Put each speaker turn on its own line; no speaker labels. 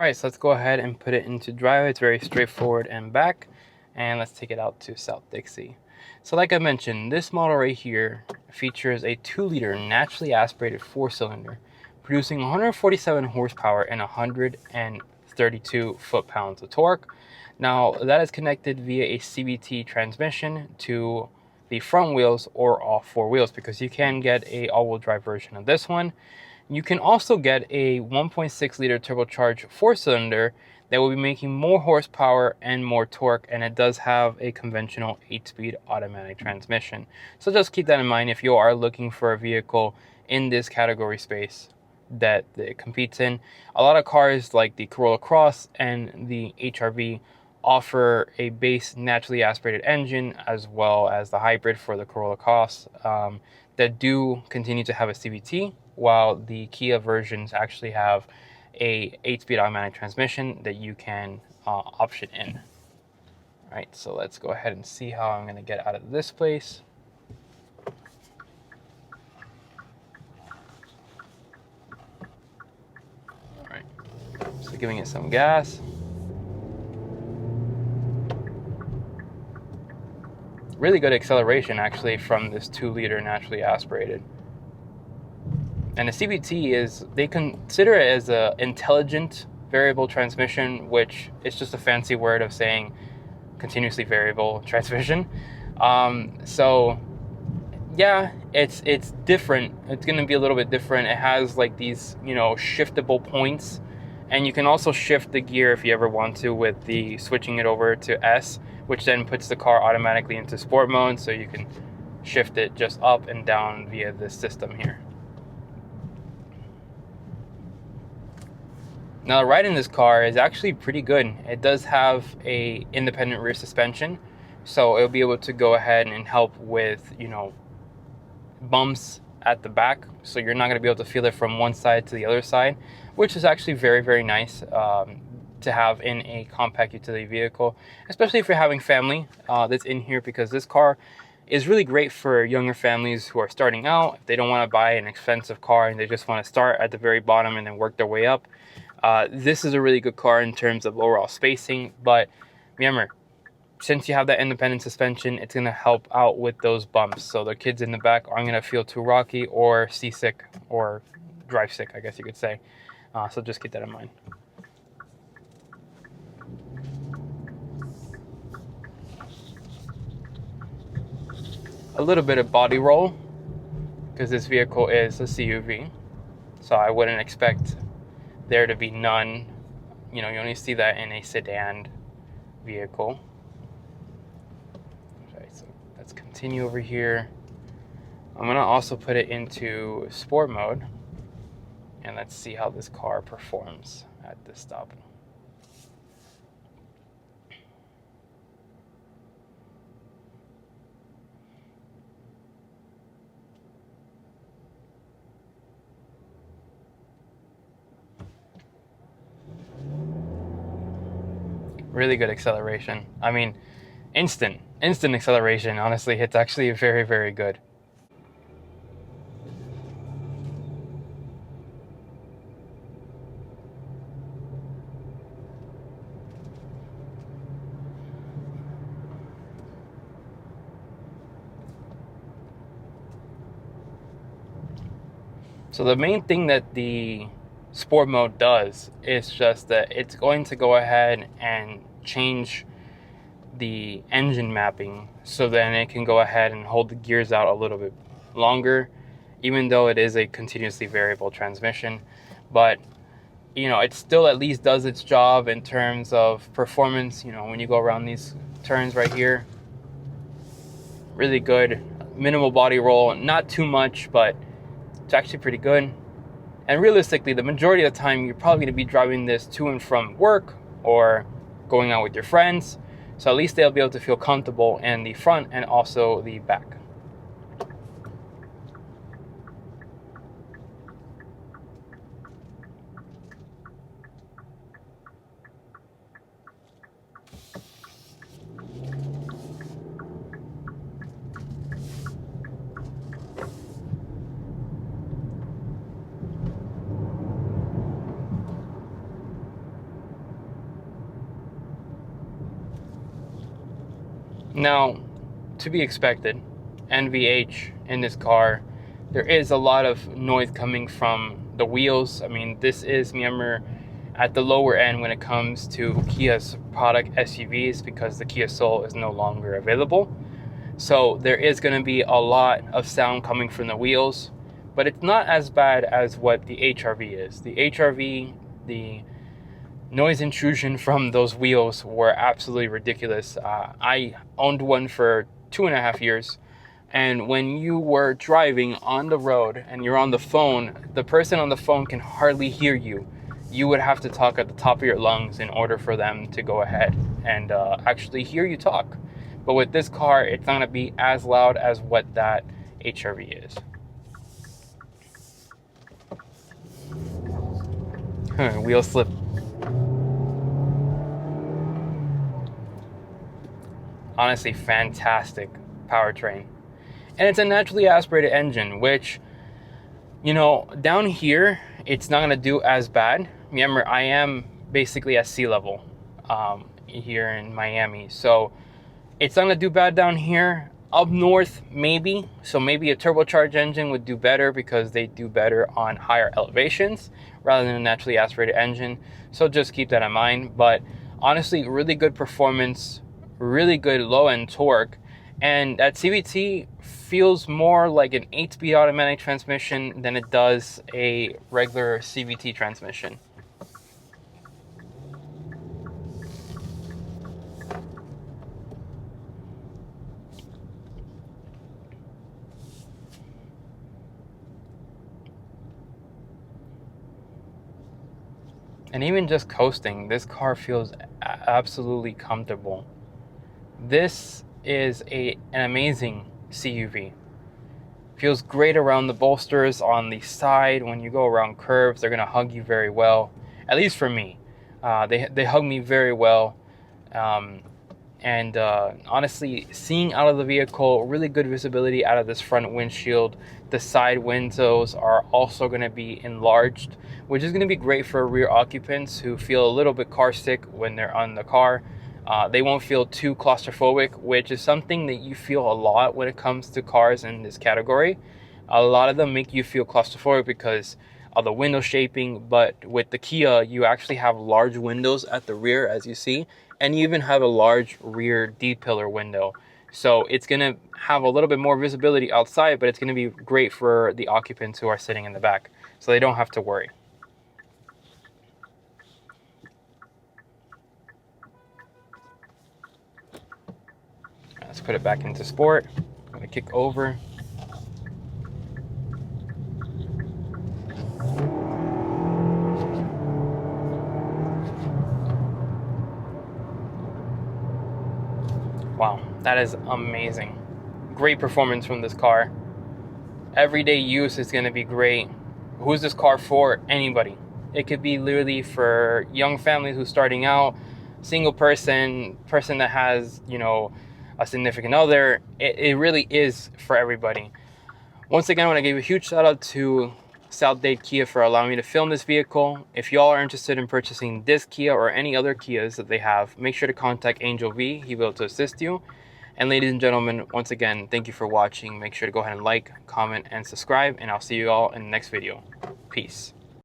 Alright, so let's go ahead and put it into drive. It's very straightforward and back. And let's take it out to South Dixie. So like I mentioned, this model right here features a 2-liter naturally aspirated 4-cylinder, producing 147 horsepower and 132 foot-pounds of torque. Now, that is connected via a CVT transmission to the front wheels or all 4 wheels, because you can get a all-wheel drive version of this one. You can also get a 1.6 liter turbocharged 4-cylinder that will be making more horsepower and more torque, and it does have a conventional 8-speed automatic transmission. So just keep that in mind if you are looking for a vehicle in this category space that it competes in. A lot of cars like the Corolla Cross and the HRV offer a base naturally aspirated engine, as well as the hybrid for the Corolla Cross, that do continue to have a CVT, while the Kia versions actually have a 8-speed automatic transmission that you can option in. All right, so let's go ahead and see how I'm gonna get out of this place. All right, so giving it some gas. Really good acceleration actually from this 2-liter naturally aspirated. And the CVT is, they consider it as an intelligent variable transmission, which is just a fancy word of saying continuously variable transmission. So yeah, it's different. It's going to be a little bit different. It has like these, shiftable points, and you can also shift the gear if you ever want to with the switching it over to S, which then puts the car automatically into sport mode, so you can shift it just up and down via this system here. Now, the ride in this car is actually pretty good. It does have a independent rear suspension, so it'll be able to go ahead and help with, bumps at the back. So you're not going to be able to feel it from one side to the other side, which is actually very, very nice to have in a compact utility vehicle, especially if you're having family that's in here, because this car is really great for younger families who are starting out. If they don't want to buy an expensive car and they just want to start at the very bottom and then work their way up, this is a really good car in terms of overall spacing. But remember, since you have that independent suspension, it's going to help out with those bumps, so the kids in the back aren't going to feel too rocky or seasick or drive sick, I guess you could say. So just keep that in mind. A little bit of body roll, because this vehicle is a CUV, so I wouldn't expect there to be none. You only see that in a sedan vehicle. Okay, so let's continue over here. I'm gonna also put it into sport mode, and let's see how this car performs at this stop. Really good acceleration. I mean, instant acceleration. Honestly, it's actually very, very good. So the main thing that the sport mode does is just that it's going to go ahead and change the engine mapping, so then it can go ahead and hold the gears out a little bit longer, even though it is a continuously variable transmission. But it still at least does its job in terms of performance. When you go around these turns right here, really good. Minimal body roll, not too much, but it's actually pretty good. And realistically, the majority of the time, you're probably going to be driving this to and from work or going out with your friends. So at least they'll be able to feel comfortable in the front and also the back. Now, to be expected, NVH in this car, there is a lot of noise coming from the wheels. I mean, this is, remember, at the lower end when it comes to Kia's product SUVs, because the Kia Soul is no longer available. So there is going to be a lot of sound coming from the wheels, but it's not as bad as what the HRV is. The HRV, the noise intrusion from those wheels were absolutely ridiculous. I owned one for 2.5 years, and when you were driving on the road and you're on the phone, the person on the phone can hardly hear you. You would have to talk at the top of your lungs in order for them to go ahead and actually hear you talk. But with this car, it's not going to be as loud as what that HRV is. Wheel slip. Honestly, fantastic powertrain. And it's a naturally aspirated engine, which, you know, down here, it's not going to do as bad. Remember, I am basically at sea level here in Miami. So it's not going to do bad down here. Up north, maybe. So maybe a turbocharged engine would do better because they do better on higher elevations rather than a naturally aspirated engine. So just keep that in mind. But honestly, really good performance, really good low-end torque. And that CVT feels more like an 8-speed automatic transmission than it does a regular CVT transmission. And even just coasting, this car feels absolutely comfortable. This is an amazing CUV. Feels great around the bolsters on the side. When you go around curves, they're gonna hug you very well. At least for me, they hug me very well. Honestly, seeing out of the vehicle, really good visibility out of this front windshield. The side windows are also going to be enlarged, which is going to be great for rear occupants who feel a little bit car sick when they're on the car. They won't feel too claustrophobic, which is something that you feel a lot when it comes to cars in this category. A lot of them make you feel claustrophobic because of the window shaping, but with the Kia, you actually have large windows at the rear, as you see, and you even have a large rear D-pillar window. So it's going to have a little bit more visibility outside, but it's going to be great for the occupants who are sitting in the back, so they don't have to worry. Let's put it back into sport. I'm going to kick over. Wow, that is amazing. Great performance from this car. Everyday use is going to be great. Who's this car for? Anybody. It could be literally for young families who's starting out, single person that has, you know, a significant other. It really is for everybody. Once again, I want to give a huge shout out to South Dade Kia for allowing me to film this vehicle. If y'all are interested in purchasing this Kia or any other Kias that they have, make sure to contact Angel V. He will be able to assist you. And ladies and gentlemen, once again, thank you for watching. Make sure to go ahead and like, comment, and subscribe, and I'll see you all in the next video. Peace.